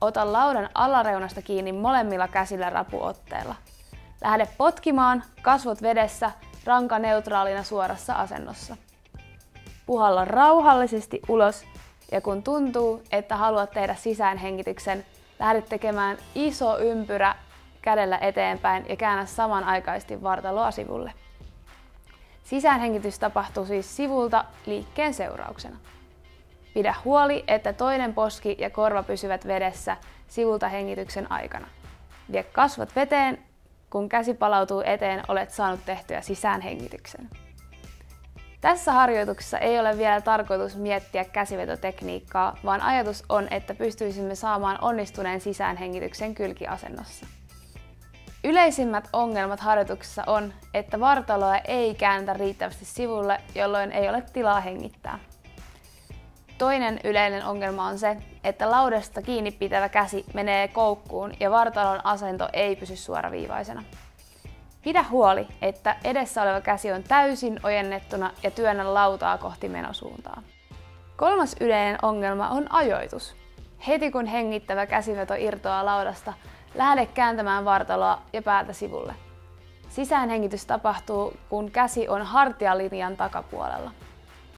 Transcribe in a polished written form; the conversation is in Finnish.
ota laudan alareunasta kiinni molemmilla käsillä rapuotteella. Lähde potkimaan, kasvot vedessä, ranka neutraalina suorassa asennossa. Puhalla rauhallisesti ulos ja kun tuntuu, että haluat tehdä sisäänhengityksen, lähde tekemään iso ympyrä kädellä eteenpäin ja käännä samanaikaisesti vartaloa sivulle. Sisäänhengitys tapahtuu siis sivulta liikkeen seurauksena. Pidä huoli, että toinen poski ja korva pysyvät vedessä sivulta hengityksen aikana. Vie kasvot veteen, kun käsi palautuu eteen, olet saanut tehtyä sisäänhengityksen. Tässä harjoituksessa ei ole vielä tarkoitus miettiä käsivetotekniikkaa, vaan ajatus on, että pystyisimme saamaan onnistuneen sisäänhengityksen kylkiasennossa. Yleisimmät ongelmat harjoituksessa on, että vartaloa ei käännetä riittävästi sivulle, jolloin ei ole tilaa hengittää. Toinen yleinen ongelma on se, että laudasta kiinni pitävä käsi menee koukkuun ja vartalon asento ei pysy suoraviivaisena. Pidä huoli, että edessä oleva käsi on täysin ojennettuna ja työnnä lautaa kohti menosuuntaa. Kolmas yleinen ongelma on ajoitus. Heti kun hengittävä käsiveto irtoaa laudasta, lähde kääntämään vartaloa ja päätä sivulle. Sisäänhengitys tapahtuu, kun käsi on hartialinjan takapuolella.